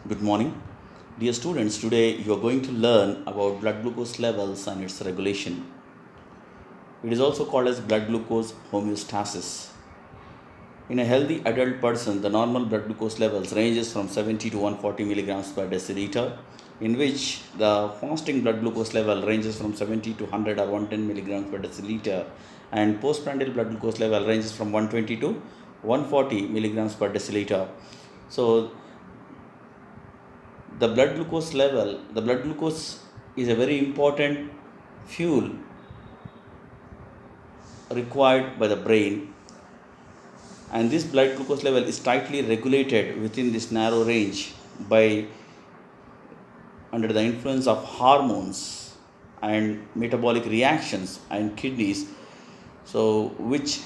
Good morning. Dear students, today you are going to learn about blood glucose levels and its regulation. It is also called as blood glucose homeostasis. In a healthy adult person, the normal blood glucose levels ranges from 70 to 140 milligrams per deciliter, in which the fasting blood glucose level ranges from 70 to 100 or 110 milligrams per deciliter, and postprandial blood glucose level ranges from 120 to 140 milligrams per deciliter. So the blood glucose is a very important fuel required by the brain, and this blood glucose level is tightly regulated within this narrow range by under the influence of hormones and metabolic reactions and kidneys, so which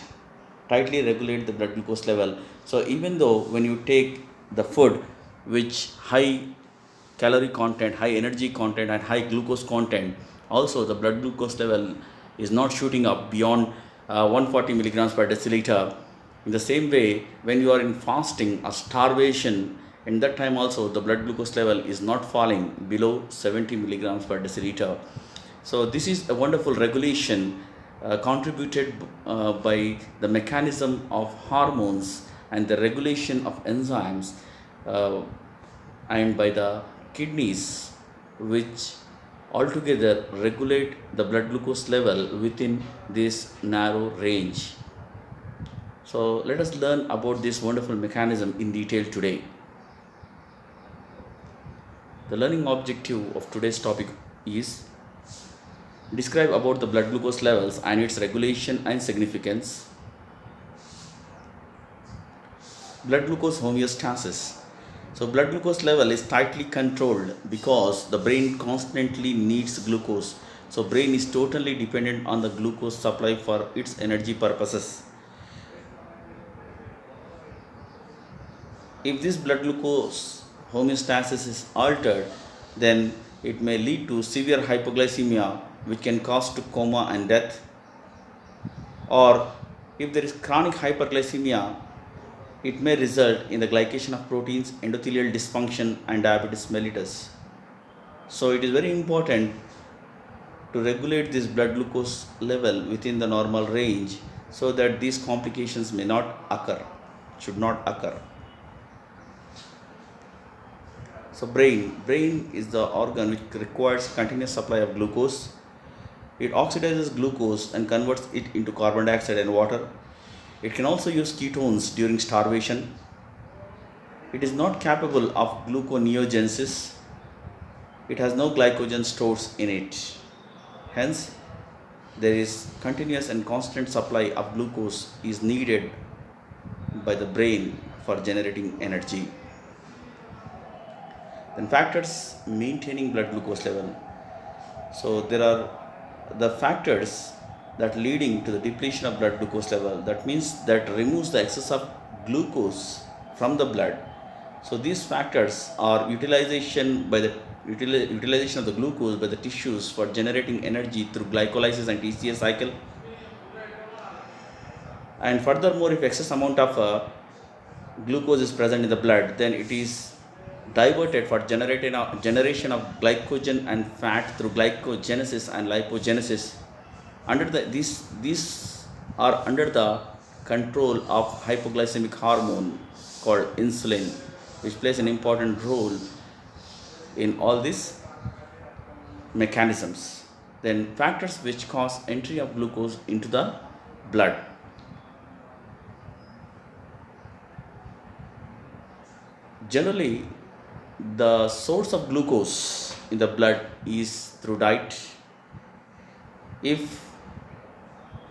tightly regulate the blood glucose level. So even though when you take the food which high calorie content, high energy content and high glucose content, also the blood glucose level is not shooting up beyond 140 milligrams per deciliter. In the same way, when you are in fasting or starvation, in that time also the blood glucose level is not falling below 70 milligrams per deciliter. So this is a wonderful regulation contributed by the mechanism of hormones and the regulation of enzymes, uh, and by the kidneys, which altogether regulate the blood glucose level within this narrow range. So let us learn about this wonderful mechanism in detail today. The learning objective of today's topic is describe about the blood glucose levels and its regulation and significance. Blood glucose homeostasis. So blood glucose level is tightly controlled because the brain constantly needs glucose. So brain is totally dependent on the glucose supply for its energy purposes. If this blood glucose homeostasis is altered, then it may lead to severe hypoglycemia, which can cause to coma and death. Or if there is chronic hyperglycemia, it may result in the glycation of proteins, endothelial dysfunction, and diabetes mellitus. So it is very important to regulate this blood glucose level within the normal range so that these complications may not occur, should not occur. So brain is the organ which requires continuous supply of glucose. It oxidizes glucose and converts it into carbon dioxide and water. It can also use ketones during starvation. It is not capable of gluconeogenesis. It has no glycogen stores in it. Hence, there is continuous and constant supply of glucose is needed by the brain for generating energy. Then factors maintaining blood glucose level. So there are the factors that leading to the depletion of blood glucose level. That means that removes the excess of glucose from the blood. So these factors are utilization of the glucose by the tissues for generating energy through glycolysis and TCA cycle. And furthermore, if excess amount of glucose is present in the blood, then it is diverted for generation of glycogen and fat through glycogenesis and lipogenesis. These are under the control of hypoglycemic hormone called insulin, which plays an important role in all these mechanisms. Then factors which cause entry of glucose into the blood. Generally, the source of glucose in the blood is through diet. If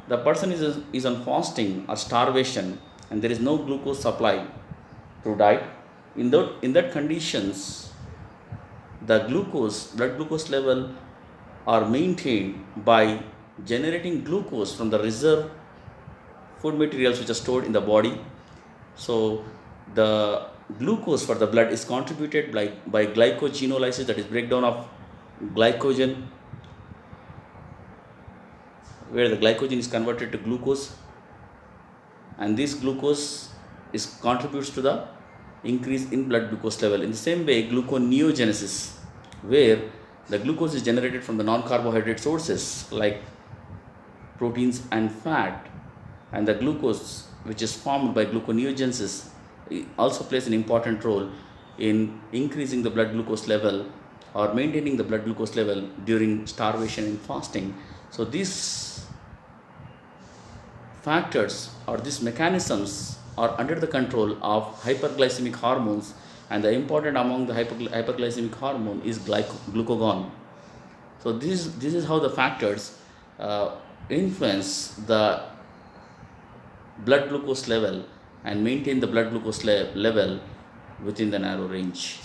the person is on fasting or starvation and there is no glucose supply through diet, in that conditions, the blood glucose level are maintained by generating glucose from the reserve food materials which are stored in the body. So the glucose for the blood is contributed by glycogenolysis, that is breakdown of glycogen, where the glycogen is converted to glucose, and this glucose is contributes to the increase in blood glucose level. In the same way, gluconeogenesis, where the glucose is generated from the non-carbohydrate sources like proteins and fat, and the glucose which is formed by gluconeogenesis also plays an important role in increasing the blood glucose level or maintaining the blood glucose level during starvation and fasting. So these factors or these mechanisms are under the control of hyperglycemic hormones, and the important among the hyperglycemic hormone is glucagon. So this is how the factors influence the blood glucose level and maintain the blood glucose level within the narrow range.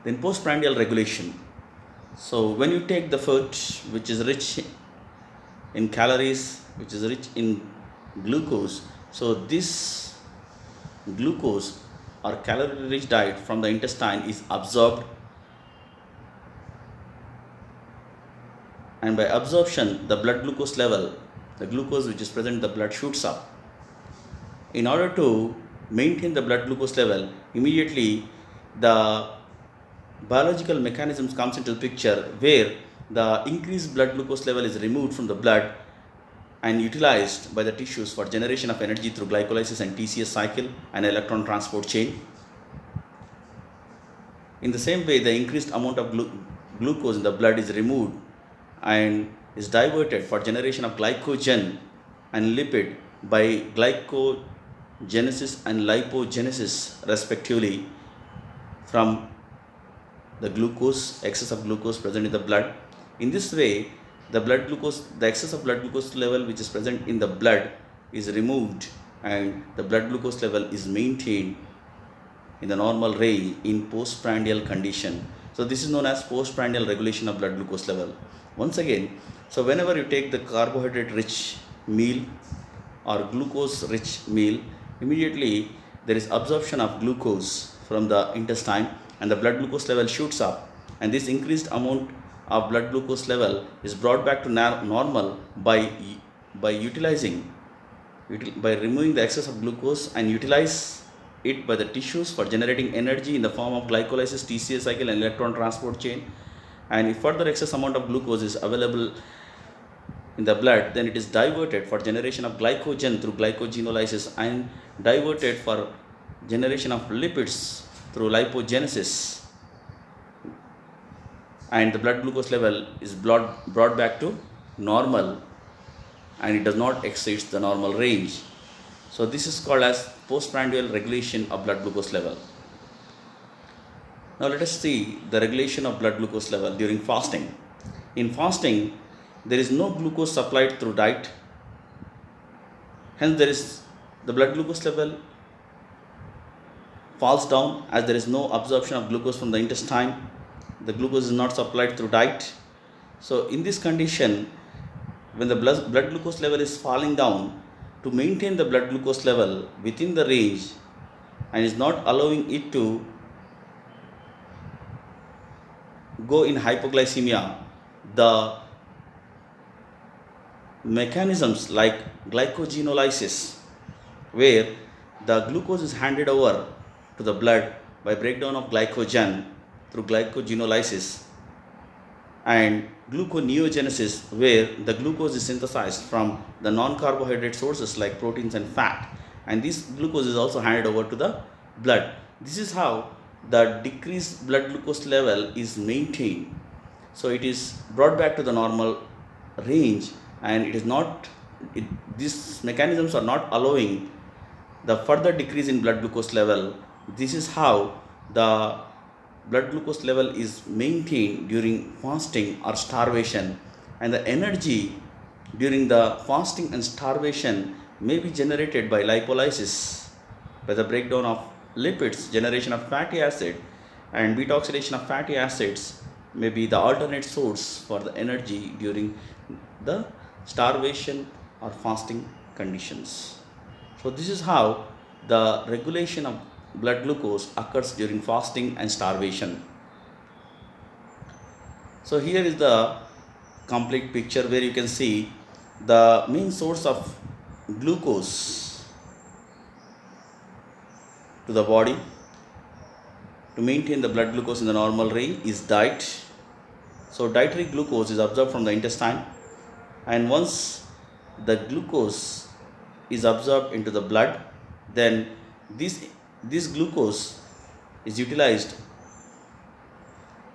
Then postprandial regulation. So when you take the food which is rich in calories, which is rich in glucose, so this glucose or calorie rich diet from the intestine is absorbed, and by absorption the blood glucose level, the glucose which is present in the blood shoots up. In order to maintain the blood glucose level, immediately the biological mechanisms comes into the picture, where the increased blood glucose level is removed from the blood and utilized by the tissues for generation of energy through glycolysis and TCS cycle and electron transport chain. In the same way, the increased amount of glucose in the blood is removed and is diverted for generation of glycogen and lipid by glycogenesis and lipogenesis respectively from the glucose, excess of glucose present in the blood. In this way, the excess of blood glucose level which is present in the blood is removed, and the blood glucose level is maintained in the normal range in postprandial condition. So this is known as postprandial regulation of blood glucose level. Once again, so whenever you take the carbohydrate rich meal or glucose rich meal, immediately there is absorption of glucose from the intestine and the blood glucose level shoots up, and this increased amount of blood glucose level is brought back to normal by removing the excess of glucose and utilize it by the tissues for generating energy in the form of glycolysis, TCA cycle and electron transport chain. And if further excess amount of glucose is available in the blood, then it is diverted for generation of glycogen through glycogenolysis and diverted for generation of lipids through lipogenesis, and the blood glucose level is brought back to normal and it does not exceed the normal range. So this is called as postprandial regulation of blood glucose level. Now let us see the regulation of blood glucose level during fasting. In fasting, there is no glucose supplied through diet, hence the blood glucose level falls down as there is no absorption of glucose from the intestine. The glucose is not supplied through diet. So in this condition, when the blood glucose level is falling down, to maintain the blood glucose level within the range and is not allowing it to go in hypoglycemia, the mechanisms like glycogenolysis, where the glucose is handed over to the blood by breakdown of glycogen through glycogenolysis, and gluconeogenesis, where the glucose is synthesized from the non-carbohydrate sources like proteins and fat, and this glucose is also handed over to the blood. This is how the decreased blood glucose level is maintained. So it is brought back to the normal range, and these mechanisms are not allowing the further decrease in blood glucose level. This is how the blood glucose level is maintained during fasting or starvation, and the energy during the fasting and starvation may be generated by lipolysis, by the breakdown of lipids, generation of fatty acid, and detoxidation of fatty acids may be the alternate source for the energy during the starvation or fasting conditions. So this is how the regulation of blood glucose occurs during fasting and starvation. So here is the complete picture where you can see the main source of glucose to the body to maintain the blood glucose in the normal range is diet. So dietary glucose is absorbed from the intestine, and once the glucose is absorbed into the blood, then this glucose is utilized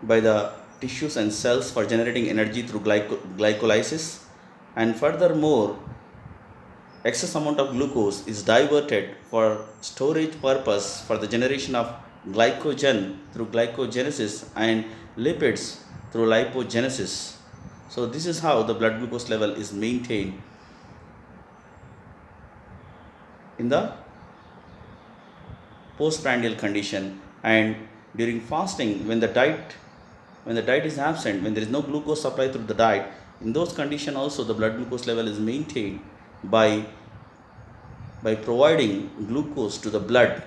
by the tissues and cells for generating energy through glycolysis, and furthermore excess amount of glucose is diverted for storage purpose for the generation of glycogen through glycogenesis and lipids through lipogenesis. So this is how the blood glucose level is maintained in the postprandial condition. And during fasting, when the diet is absent, when there is no glucose supply through the diet, in those conditions also the blood glucose level is maintained by providing glucose to the blood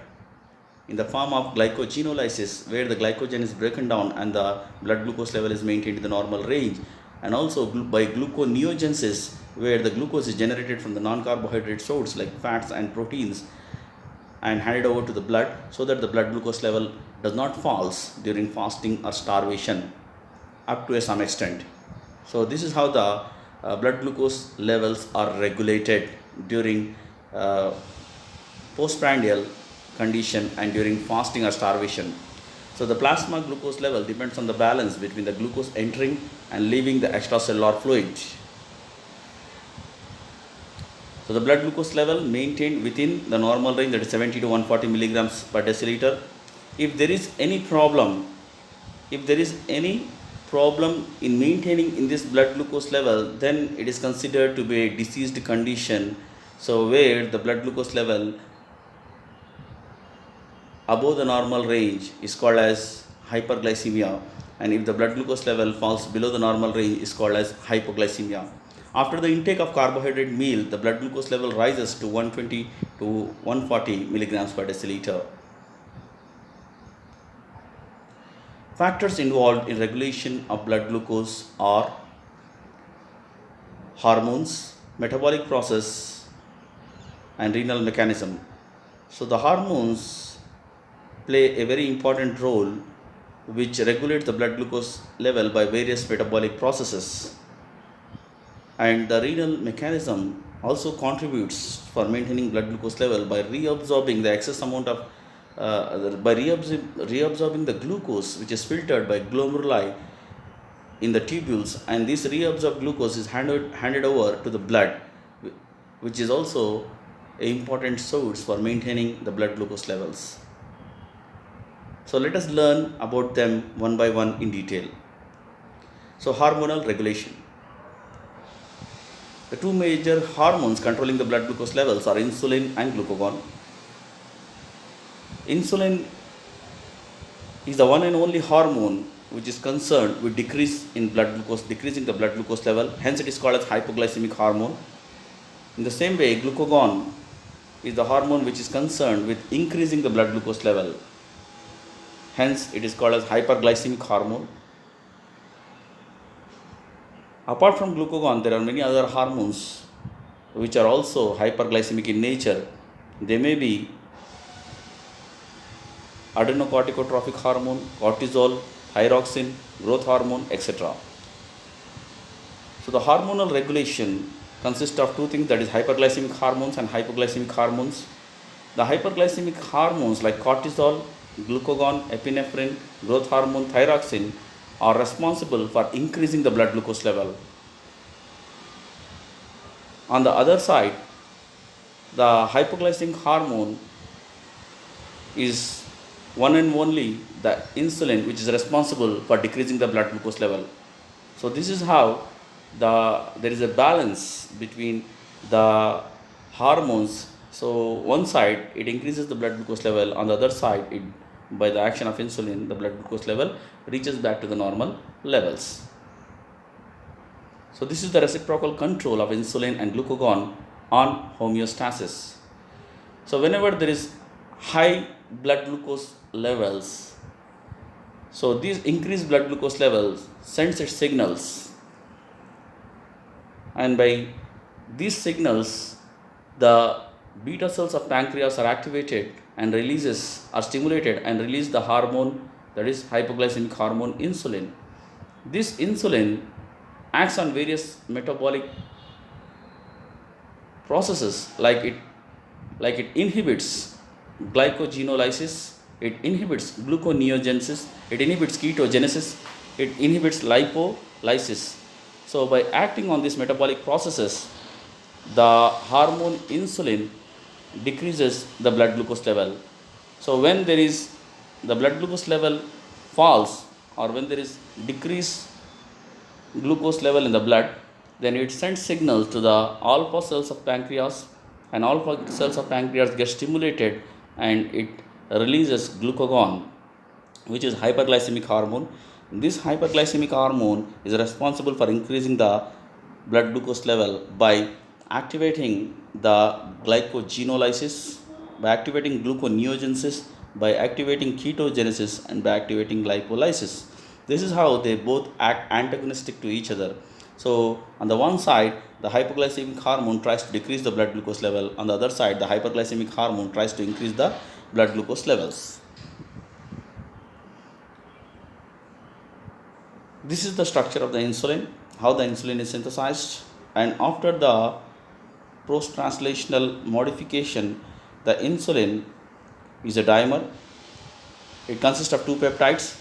in the form of glycogenolysis, where the glycogen is broken down and the blood glucose level is maintained in the normal range, and also by gluconeogenesis, where the glucose is generated from the non-carbohydrate source like fats and proteins and handed over to the blood, so that the blood glucose level does not falls during fasting or starvation up to some extent. So this is how the blood glucose levels are regulated during postprandial condition and during fasting or starvation. So the plasma glucose level depends on the balance between the glucose entering and leaving the extracellular fluid. So the blood glucose level maintained within the normal range, that is 70 to 140 milligrams per deciliter. If there is any problem in maintaining in this blood glucose level, then it is considered to be a diseased condition. So where the blood glucose level above the normal range is called as hyperglycemia, and if the blood glucose level falls below the normal range is called as hypoglycemia. After the intake of carbohydrate meal, the blood glucose level rises to 120 to 140 milligrams per deciliter. Factors involved in regulation of blood glucose are hormones, metabolic process, and renal mechanism. So the hormones play a very important role which regulates the blood glucose level by various metabolic processes, and the renal mechanism also contributes for maintaining blood glucose level by reabsorbing the excess amount of reabsorbing the glucose which is filtered by glomeruli in the tubules, and this reabsorbed glucose is handed over to the blood, which is also an important source for maintaining the blood glucose levels. So let us learn about them one by one in detail. So hormonal regulation. The two major hormones controlling the blood glucose levels are insulin and glucagon. Insulin is the one and only hormone which is concerned with decreasing the blood glucose level, hence it is called as hypoglycemic hormone. In the same way, glucagon is the hormone which is concerned with increasing the blood glucose level, hence it is called as hyperglycemic hormone. Apart from glucagon, there are many other hormones which are also hyperglycemic in nature. They may be adrenocorticotropic hormone, cortisol, thyroxine, growth hormone, etc. So the hormonal regulation consists of two things, that is hyperglycemic hormones and hypoglycemic hormones. The hyperglycemic hormones like cortisol, glucagon, epinephrine, growth hormone, thyroxine are responsible for increasing the blood glucose level. On the other side, the hypoglycemic hormone is one and only the insulin which is responsible for decreasing the blood glucose level. So this is how there is a balance between the hormones. So one side it increases the blood glucose level, on the other side by the action of insulin the blood glucose level reaches back to the normal levels. So this is the reciprocal control of insulin and glucagon on homeostasis. So whenever there is high blood glucose levels, so these increased blood glucose levels sends its signals, and by these signals the beta cells of pancreas are activated, and releases are stimulated and release the hormone, that is hypoglycemic hormone insulin. This insulin acts on various metabolic processes, like it inhibits glycogenolysis, it inhibits gluconeogenesis, it inhibits ketogenesis, it inhibits lipolysis. So by acting on these metabolic processes, the hormone insulin decreases the blood glucose level. So when there is the blood glucose level falls, or when there is decrease glucose level in the blood, then it sends signals to the alpha cells of pancreas, and alpha cells of pancreas get stimulated and it releases glucagon, which is hyperglycemic hormone. This hyperglycemic hormone is responsible for increasing the blood glucose level by activating the glycogenolysis, by activating gluconeogenesis, by activating ketogenesis, and by activating lipolysis. This is how they both act antagonistic to each other. So, on the one side, the hypoglycemic hormone tries to decrease the blood glucose level. On the other side, the hyperglycemic hormone tries to increase the blood glucose levels. This is the structure of the insulin, how the insulin is synthesized, and after the post-translational modification, the insulin is a dimer. It consists of two peptides.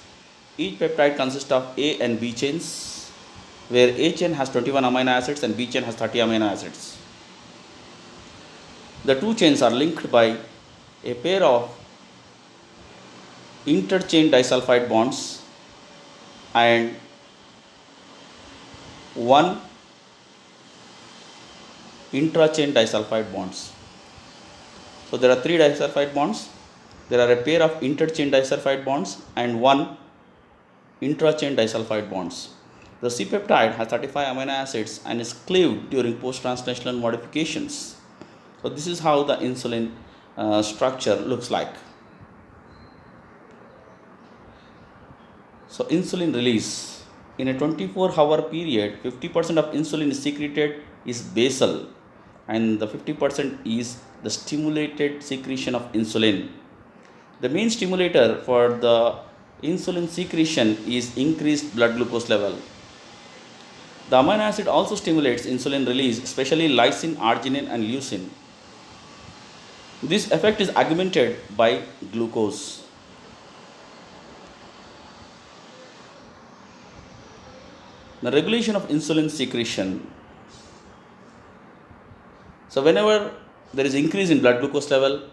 Each peptide consists of A and B chains, where A chain has 21 amino acids and B chain has 30 amino acids. The two chains are linked by a pair of interchain disulfide bonds and one intrachain disulfide bonds. So there are three disulfide bonds. There are a pair of interchain disulfide bonds and one intrachain disulfide bonds. The C peptide has 35 amino acids and is cleaved during post-translational modifications. So this is how the insulin structure looks like. So insulin release. In a 24-hour period, 50% of insulin is secreted is basal, and the 50% is the stimulated secretion of insulin. The main stimulator for the insulin secretion is increased blood glucose level. The amino acid also stimulates insulin release, especially lysine, arginine, and leucine. This effect is augmented by glucose. The regulation of insulin secretion. So whenever there is increase in blood glucose level,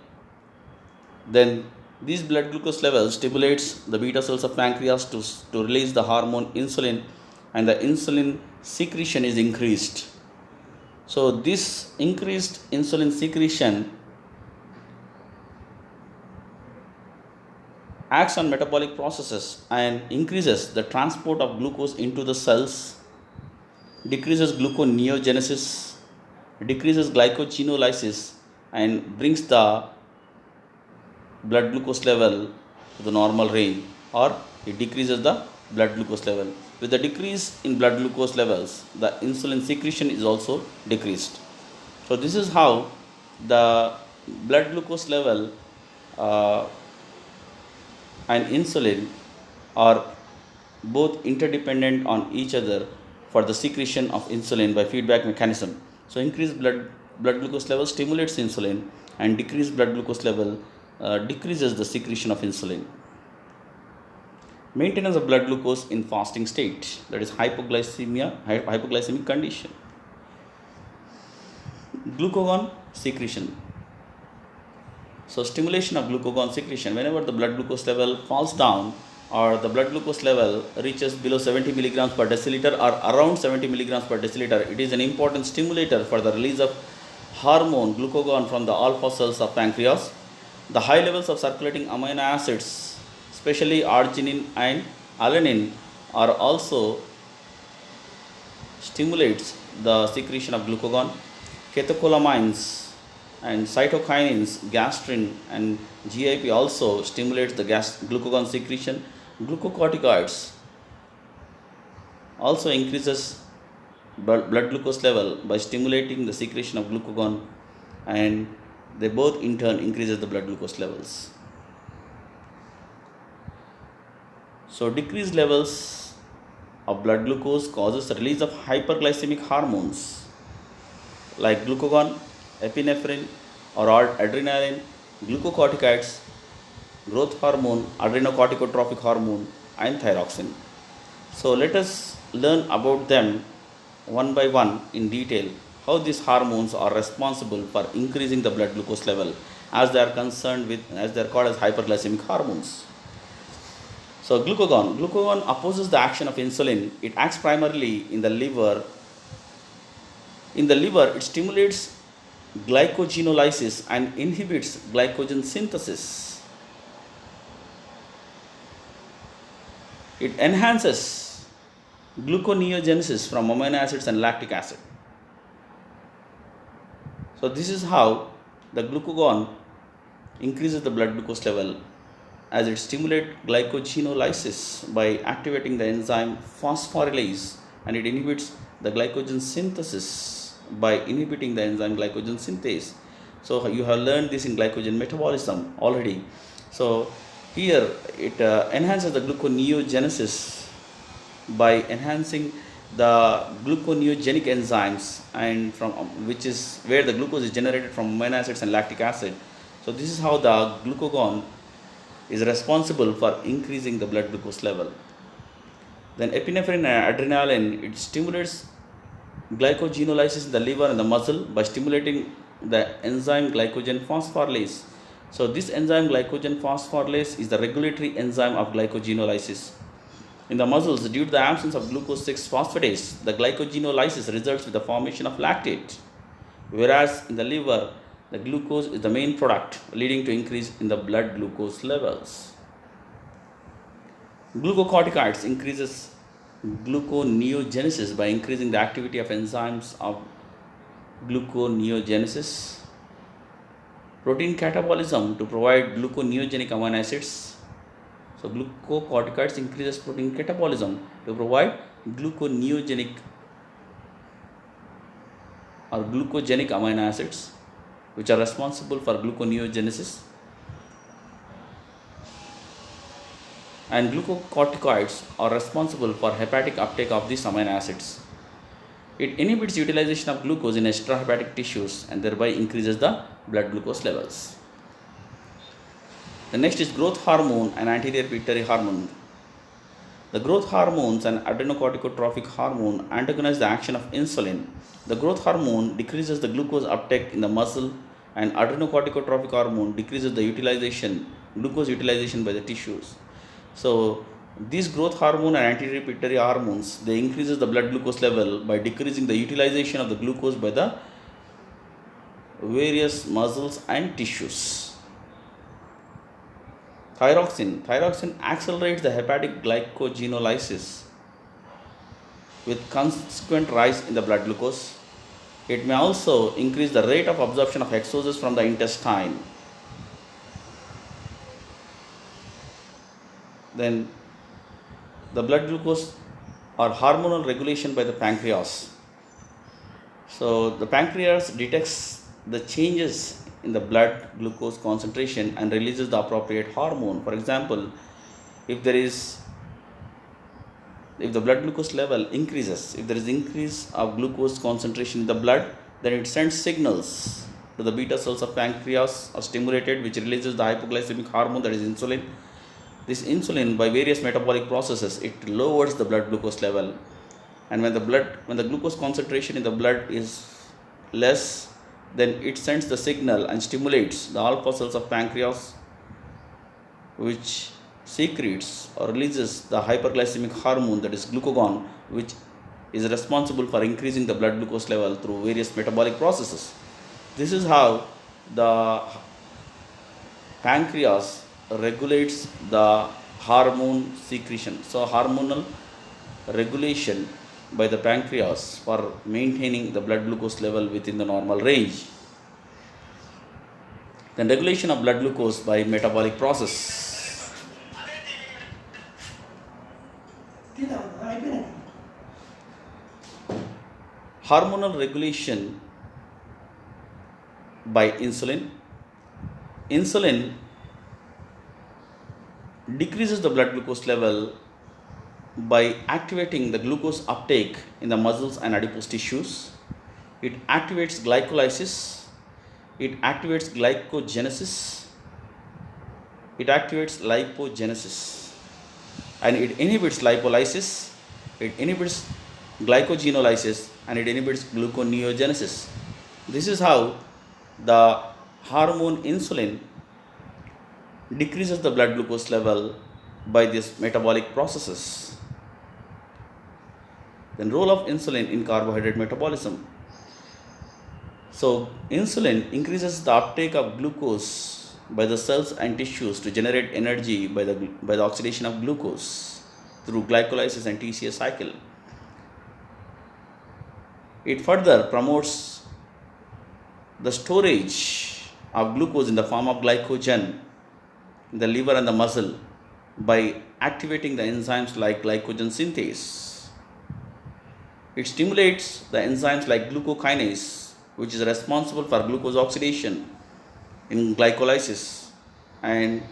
then these blood glucose levels stimulates the beta cells of pancreas to release the hormone insulin, and the insulin secretion is increased. So this increased insulin secretion acts on metabolic processes and increases the transport of glucose into the cells, decreases gluconeogenesis, decreases glycogenolysis, and brings the blood glucose level to the normal range, or it decreases the blood glucose level. With the decrease in blood glucose levels, the insulin secretion is also decreased. So this is how the blood glucose level and insulin are both interdependent on each other for the secretion of insulin by feedback mechanism. So increased blood glucose level stimulates insulin, and decreased blood glucose level decreases the secretion of insulin. Maintenance of blood glucose in fasting state, that is hypoglycemic condition. Glucagon secretion. So stimulation of glucagon secretion, whenever the blood glucose level falls down, or the blood glucose level reaches below 70 milligrams per deciliter or around 70 milligrams per deciliter, it is an important stimulator for the release of hormone glucagon from the alpha cells of pancreas. The high levels of circulating amino acids, especially arginine and alanine, are also stimulates the secretion of glucagon. Catecholamines and cytokinins, gastrin and GIP also stimulates the glucagon secretion. Glucocorticoids also increases blood glucose level by stimulating the secretion of glucagon, and They both in turn increases the blood glucose levels. So decreased levels of blood glucose causes the release of hyperglycemic hormones like glucagon, epinephrine or adrenaline, glucocorticoids, growth hormone, adrenocorticotropic hormone and thyroxine. So let us learn about them one by one in detail, how these hormones are responsible for increasing the blood glucose level as they are concerned with, as they are called as hyperglycemic hormones. So glucagon opposes the action of insulin. It acts primarily in the liver. In the liver, it stimulates glycogenolysis and inhibits glycogen synthesis. It enhances gluconeogenesis from amino acids and lactic acid. So this is how the glucagon increases the blood glucose level, as it stimulates glycogenolysis by activating the enzyme phosphorylase, and it inhibits the glycogen synthesis by inhibiting the enzyme glycogen synthase. So you have learned this in glycogen metabolism already. So here it enhances the gluconeogenesis by enhancing the gluconeogenic enzymes, and from which is where the glucose is generated from amino acids and lactic acid. So this is how the glucagon is responsible for increasing the blood glucose level. Then epinephrine and adrenaline, it stimulates glycogenolysis in the liver and the muscle by stimulating the enzyme glycogen phosphorylase. So this enzyme glycogen phosphorylase is the regulatory enzyme of glycogenolysis. In the muscles, due to the absence of glucose 6 phosphatase, the glycogenolysis results with the formation of lactate, whereas in the liver, the glucose is the main product, leading to increase in the blood glucose levels. Glucocorticoids increases gluconeogenesis by increasing the activity of enzymes of gluconeogenesis, protein catabolism to provide gluconeogenic amino acids. So glucocorticoids increases protein catabolism to provide gluconeogenic or glucogenic amino acids, which are responsible for gluconeogenesis. And glucocorticoids are responsible for hepatic uptake of these amino acids. It inhibits utilization of glucose in extrahepatic tissues and thereby increases the blood glucose levels. The next is growth hormone and anterior pituitary hormone. The growth hormones and adrenocorticotropic hormone antagonize the action of insulin. The growth hormone decreases the glucose uptake in the muscle, and adrenocorticotropic hormone decreases the glucose utilization by the tissues. So these growth hormone and anterior pituitary hormones, they increases the blood glucose level by decreasing the utilization of the glucose by the various muscles and tissues. Thyroxine accelerates the hepatic glycogenolysis with consequent rise in the blood glucose. It may also increase the rate of absorption of exosomes from the intestine. Then the blood glucose or hormonal regulation by the pancreas. So the pancreas detects the changes in the blood glucose concentration and releases the appropriate hormone. For example, if the blood glucose level increases, if there is increase of glucose concentration in the blood, then it sends signals to the beta cells of pancreas are stimulated, which releases the hypoglycemic hormone, that is insulin. This insulin, by various metabolic processes, it lowers the blood glucose level, and when the glucose concentration in the blood is less, then it sends the signal and stimulates the alpha cells of pancreas, which secretes or releases the hyperglycemic hormone, that is glucagon, which is responsible for increasing the blood glucose level through various metabolic processes. This is how the pancreas regulates the hormone secretion. So hormonal regulation by the pancreas for maintaining the blood glucose level within the normal range. Then regulation of blood glucose by metabolic process. Hormonal regulation by insulin. insulin decreases the blood glucose level by activating the glucose uptake in the muscles and adipose tissues. It activates glycolysis, it activates glycogenesis, it activates lipogenesis, and it inhibits lipolysis, it inhibits glycogenolysis, and it inhibits gluconeogenesis. This is how the hormone insulin decreases the blood glucose level by these metabolic processes. Then role of insulin in carbohydrate metabolism. So insulin increases the uptake of glucose by the cells and tissues to generate energy by the oxidation of glucose through glycolysis and TCA cycle. It further promotes the storage of glucose in the form of glycogen in the liver and the muscle by activating the enzymes like glycogen synthase. It stimulates the enzymes like glucokinase, which is responsible for glucose oxidation in glycolysis, and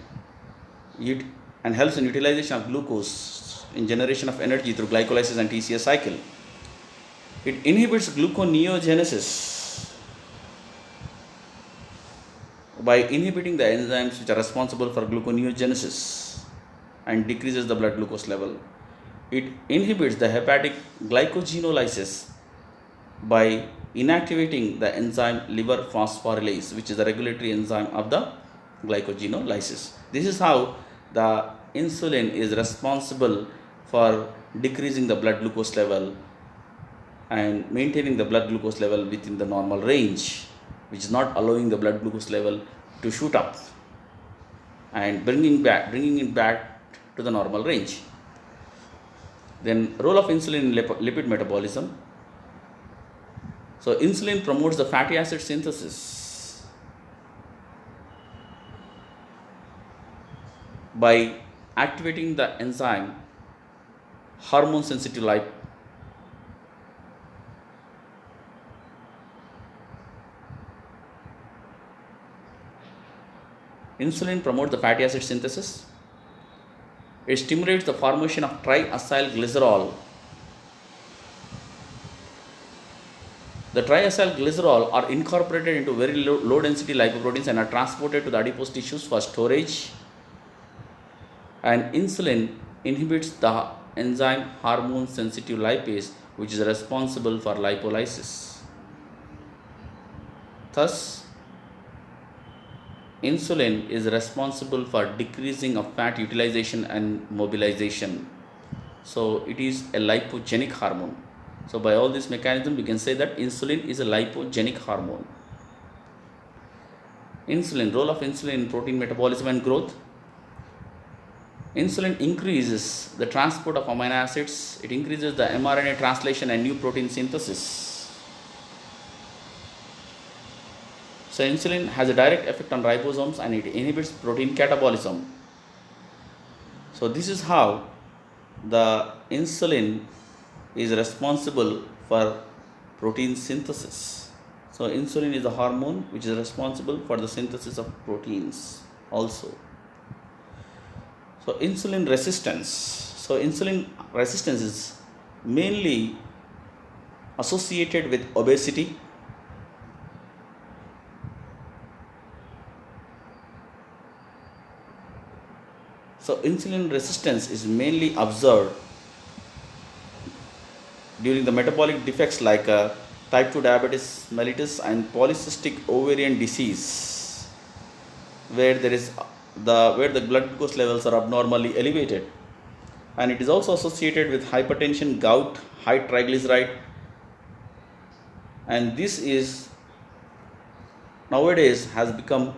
helps in utilization of glucose in generation of energy through glycolysis and TCA cycle. It inhibits gluconeogenesis by inhibiting the enzymes which are responsible for gluconeogenesis and decreases the blood glucose level. It inhibits the hepatic glycogenolysis by inactivating the enzyme liver phosphorylase, which is the regulatory enzyme of the glycogenolysis. This is how the insulin is responsible for decreasing the blood glucose level and maintaining the blood glucose level within the normal range, which is not allowing the blood glucose level to shoot up, and bringing it back to the normal range. Then role of insulin in lipid metabolism. So insulin promotes the fatty acid synthesis by activating the enzyme hormone sensitive lipase. Insulin promotes the fatty acid synthesis. It stimulates the formation of triacylglycerol. The triacylglycerol are incorporated into very low density lipoproteins and are transported to the adipose tissues for storage. And insulin inhibits the enzyme hormone sensitive lipase, which is responsible for lipolysis. Thus, insulin is responsible for decreasing of fat utilization and mobilization. So it is a lipogenic hormone. So by all this mechanism, we can say that insulin is a lipogenic hormone. Insulin, role of insulin in protein metabolism and growth. Insulin increases the transport of amino acids. It increases the mRNA translation and new protein synthesis. So insulin has a direct effect on ribosomes and it inhibits protein catabolism. So this is how the insulin is responsible for protein synthesis. So insulin is a hormone which is responsible for the synthesis of proteins also. So insulin resistance. So insulin resistance is mainly associated with obesity, so insulin resistance is mainly observed during the metabolic defects like type 2 diabetes mellitus and polycystic ovarian disease, where the blood glucose levels are abnormally elevated, and it is also associated with hypertension, gout, high triglyceride, and this is nowadays has become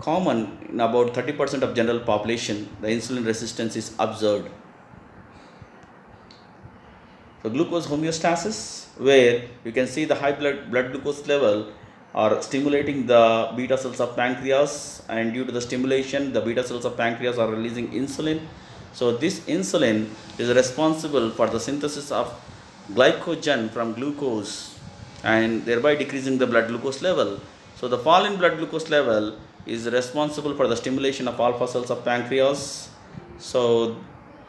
common in about 30% of general population. The insulin resistance is observed. So glucose homeostasis, where you can see the high blood glucose level are stimulating the beta cells of pancreas, and due to the stimulation the beta cells of pancreas are releasing insulin. So this insulin is responsible for the synthesis of glycogen from glucose and thereby decreasing the blood glucose level. So the fall in blood glucose level is responsible for the stimulation of alpha cells of pancreas. So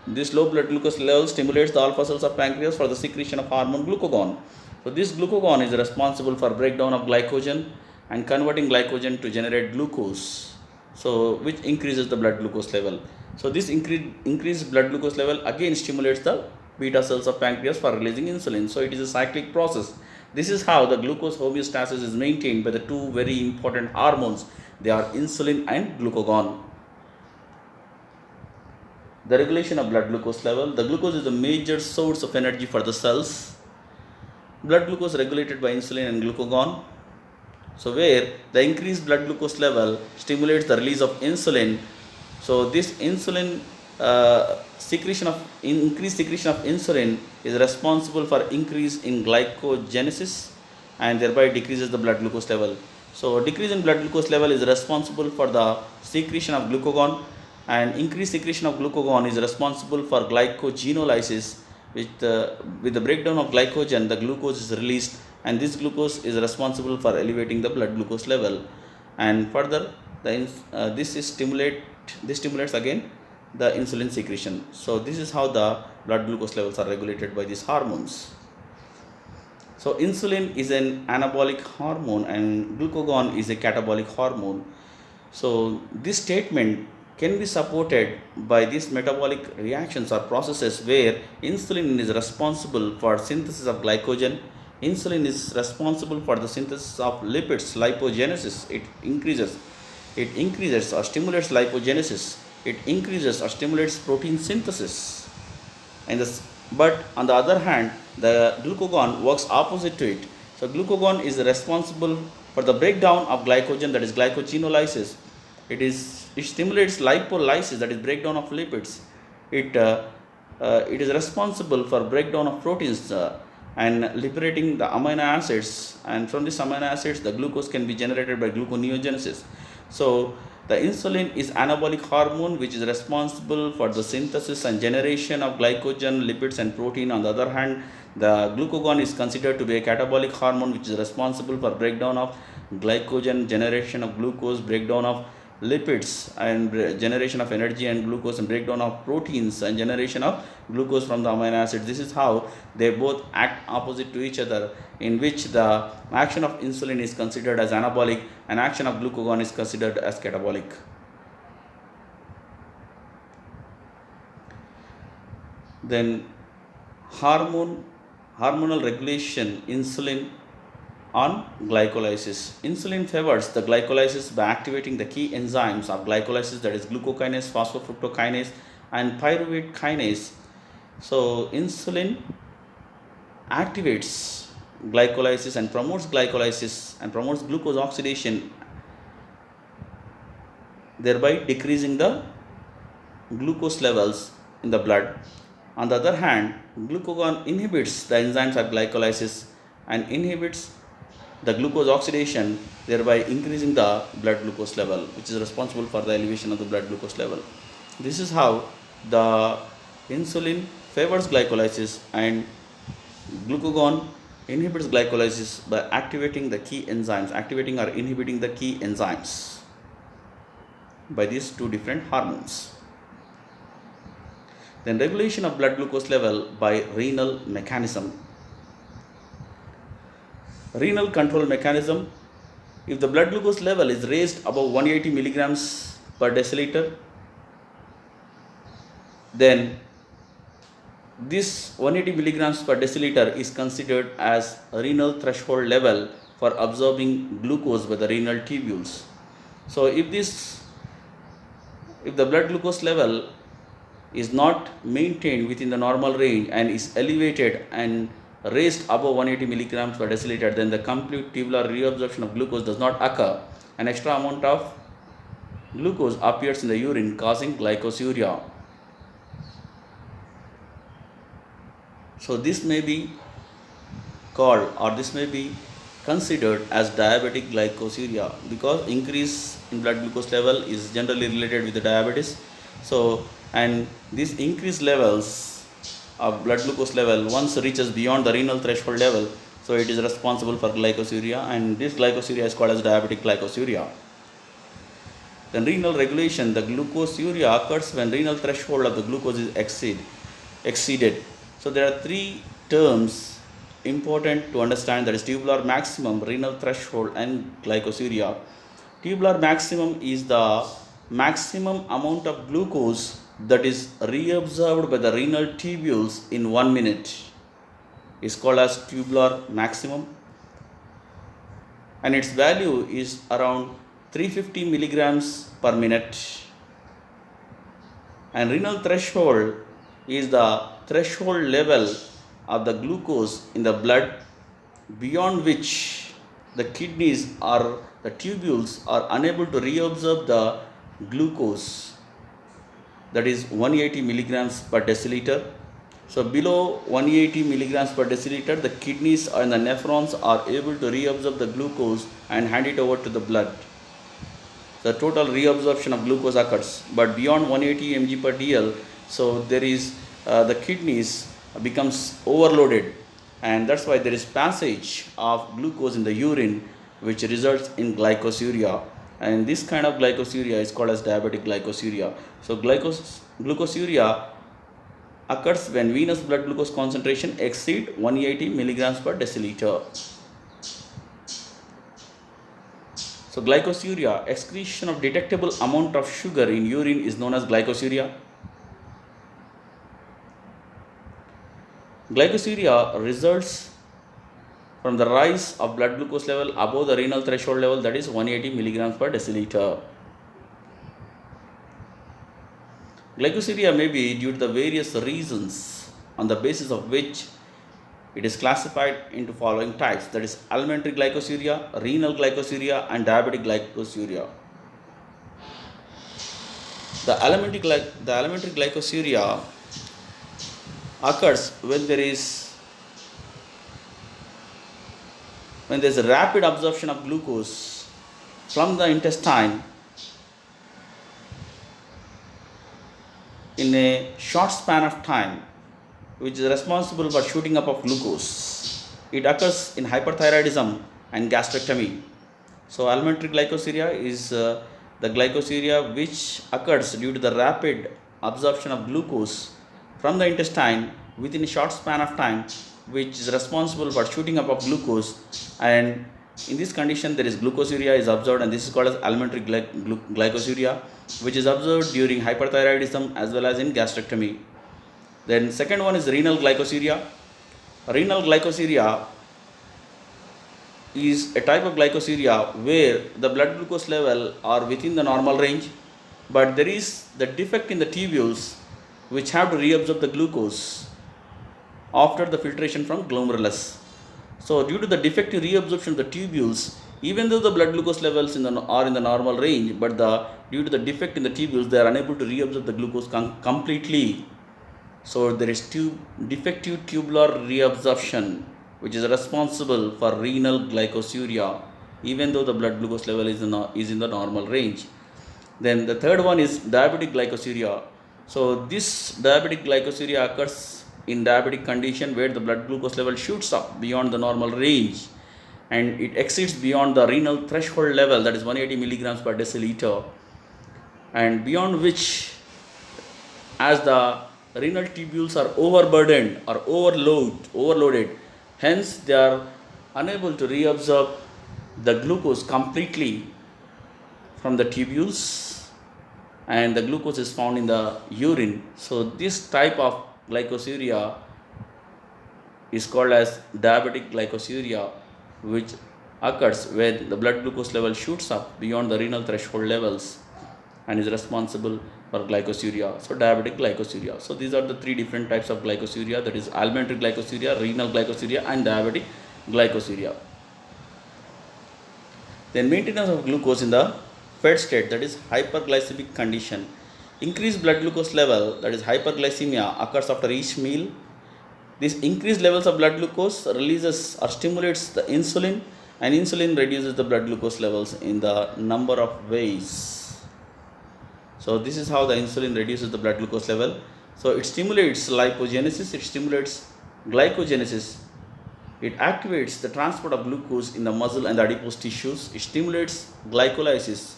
this low blood glucose level stimulates the alpha cells of pancreas for the secretion of hormone glucagon. So this glucagon is responsible for breakdown of glycogen and converting glycogen to generate glucose, so which increases the blood glucose level. So this increased blood glucose level again stimulates the beta cells of pancreas for releasing insulin. So it is a cyclic process. This is how the glucose homeostasis is maintained by the two very important hormones. They are insulin and glucagon. The regulation of blood glucose level. The glucose is the major source of energy for the cells. Blood glucose regulated by insulin and glucagon. So where the increased blood glucose level stimulates the release of insulin. So this insulin increased secretion of insulin is responsible for increase in glycogenesis and thereby decreases the blood glucose level. So decrease in blood glucose level is responsible for the secretion of glucagon, and increased secretion of glucagon is responsible for glycogenolysis. With the breakdown of glycogen, the glucose is released, and this glucose is responsible for elevating the blood glucose level. And further, this stimulates again the insulin secretion. So this is how the blood glucose levels are regulated by these hormones. So insulin is an anabolic hormone and glucagon is a catabolic hormone. So this statement can be supported by these metabolic reactions or processes where insulin is responsible for synthesis of glycogen. Insulin is responsible for the synthesis of lipids, lipogenesis. It increases or stimulates lipogenesis. It increases or stimulates protein synthesis. But on the other hand, the glucagon works opposite to it. So glucagon is responsible for the breakdown of glycogen, that is glycogenolysis. It stimulates lipolysis, that is breakdown of lipids. It is responsible for breakdown of proteins and liberating the amino acids, and from these amino acids the glucose can be generated by gluconeogenesis. So the insulin is anabolic hormone which is responsible for the synthesis and generation of glycogen, lipids and protein. On the other hand, the glucagon is considered to be a catabolic hormone which is responsible for breakdown of glycogen, generation of glucose, breakdown of lipids and generation of energy and glucose, and breakdown of proteins and generation of glucose from the amino acids. This is how they both act opposite to each other, in which the action of insulin is considered as anabolic and action of glucagon is considered as catabolic. Then hormonal regulation, insulin on glycolysis. Insulin favors the glycolysis by activating the key enzymes of glycolysis, that is glucokinase, phosphofructokinase and pyruvate kinase. So insulin activates glycolysis and promotes glucose oxidation, thereby decreasing the glucose levels in the blood. On the other hand, glucagon inhibits the enzymes of glycolysis and inhibits the glucose oxidation, thereby increasing the blood glucose level, which is responsible for the elevation of the blood glucose level. This is how the insulin favors glycolysis and glucagon inhibits glycolysis by activating the key enzymes, activating or inhibiting the key enzymes by these two different hormones. Then regulation of blood glucose level by renal mechanism. Renal control mechanism. If the blood glucose level is raised above 180 milligrams per deciliter, then this 180 milligrams per deciliter is considered as a renal threshold level for absorbing glucose by the renal tubules. So if the blood glucose level is not maintained within the normal range and is elevated and raised above 180 milligrams per deciliter, then the complete tubular reabsorption of glucose does not occur. An extra amount of glucose appears in the urine, causing glycosuria. So this may be called, or this may be considered as diabetic glycosuria, because increase in blood glucose level is generally related with the diabetes. So, and these increased levels of blood glucose level once reaches beyond the renal threshold level, so it is responsible for glycosuria, and this glycosuria is called as diabetic glycosuria. Then renal regulation, the glucosuria occurs when renal threshold of the glucose is exceeded. So there are three terms important to understand, that is tubular maximum, renal threshold and glycosuria. Tubular maximum is the maximum amount of glucose that is reabsorbed by the renal tubules in 1 minute is called as tubular maximum, and its value is around 350 milligrams per minute. And renal threshold is the threshold level of the glucose in the blood beyond which the kidneys or the tubules are unable to reabsorb the glucose, that is 180 milligrams per deciliter. So below 180 milligrams per deciliter, the kidneys and the nephrons are able to reabsorb the glucose and hand it over to the blood. The total reabsorption of glucose occurs, but beyond 180 mg per dl, so there is the kidneys becomes overloaded, and that's why there is passage of glucose in the urine, which results in glycosuria, and this kind of glycosuria is called as diabetic glycosuria. So glucosuria occurs when venous blood glucose concentration exceed 180 milligrams per deciliter. So glycosuria, excretion of detectable amount of sugar in urine, is known as glycosuria. Glycosuria results from the rise of blood glucose level above the renal threshold level, that is 180 milligrams per deciliter. Glycosuria may be due to the various reasons on the basis of which it is classified into following types, that is alimentary glycosuria, renal glycosuria and diabetic glycosuria. The alimentary glycosuria occurs when there is a rapid absorption of glucose from the intestine in a short span of time, which is responsible for shooting up of glucose. It occurs in hyperthyroidism and gastrectomy. So alimentary glycosuria is the glycosuria which occurs due to the rapid absorption of glucose from the intestine within a short span of time, which is responsible for shooting up of glucose, and in this condition there is glucosuria is observed, and this is called as alimentary glycosuria, which is observed during hyperthyroidism as well as in gastrectomy. Then second one is renal glycosuria. Renal glycosuria is a type of glycosuria where the blood glucose level are within the normal range, but there is the defect in the tubules which have to reabsorb the glucose after the filtration from glomerulus. So due to the defective reabsorption of the tubules, even though the blood glucose levels are in the normal range, but due to the defect in the tubules, they are unable to reabsorb the glucose completely. So there is defective tubular reabsorption, which is responsible for renal glycosuria, even though the blood glucose level is in the normal range. Then the third one is diabetic glycosuria. So this diabetic glycosuria occurs in diabetic condition where the blood glucose level shoots up beyond the normal range and it exceeds beyond the renal threshold level, that is 180 milligrams per deciliter, and beyond which, as the renal tubules are overburdened or overloaded, hence they are unable to reabsorb the glucose completely from the tubules, and the glucose is found in the urine. So this type of glycosuria is called as diabetic glycosuria, which occurs when the blood glucose level shoots up beyond the renal threshold levels and is responsible for glycosuria. So diabetic glycosuria. So these are the three different types of glycosuria, that is alimentary glycosuria, renal glycosuria and diabetic glycosuria. Then maintenance of glucose in the fed state, that is hyperglycemic condition. Increased blood glucose level, that is hyperglycemia, occurs after each meal. These increased levels of blood glucose releases or stimulates the insulin, and insulin reduces the blood glucose levels in the number of ways. So this is how the insulin reduces the blood glucose level. So it stimulates lipogenesis, it stimulates glycogenesis, it activates the transport of glucose in the muscle and the adipose tissues, it stimulates glycolysis,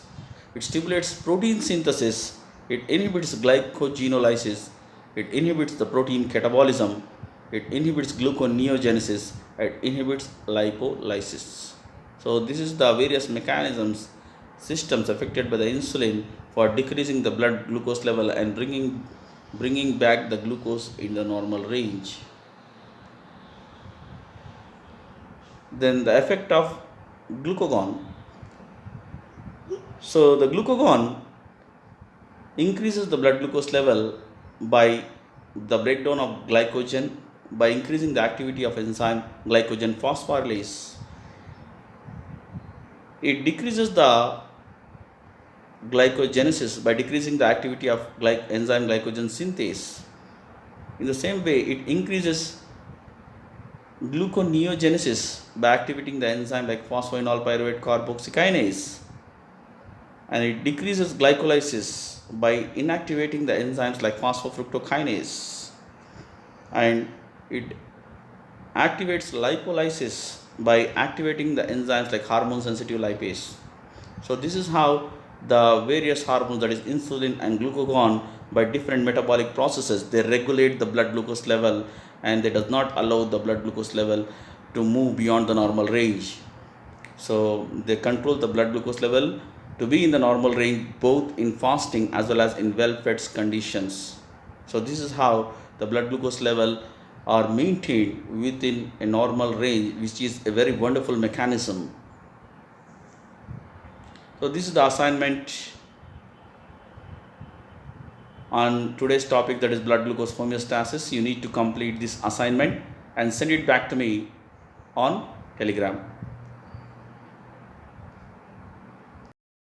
it stimulates protein synthesis, it inhibits glycogenolysis, it inhibits the protein catabolism, it inhibits gluconeogenesis, it inhibits lipolysis. So this is the various mechanisms, systems affected by the insulin for decreasing the blood glucose level and bringing back the glucose in the normal range. Then the effect of glucagon. So the glucagon increases the blood glucose level by the breakdown of glycogen by increasing the activity of enzyme glycogen phosphorylase. It decreases the glycogenesis by decreasing the activity of enzyme glycogen synthase. In the same way, it increases gluconeogenesis by activating the enzyme like phosphoenol pyruvate carboxykinase, and it decreases glycolysis by inactivating the enzymes like phosphofructokinase, and it activates lipolysis by activating the enzymes like hormone sensitive lipase. So this is how the various hormones, that is insulin and glucagon, by different metabolic processes, they regulate the blood glucose level, and they does not allow the blood glucose level to move beyond the normal range. So they control the blood glucose level to be in the normal range both in fasting as well as in well-fed conditions. So this is how the blood glucose level are maintained within a normal range, which is a very wonderful mechanism. So this is the assignment on today's topic, that is blood glucose homeostasis. You need to complete this assignment and send it back to me on Telegram.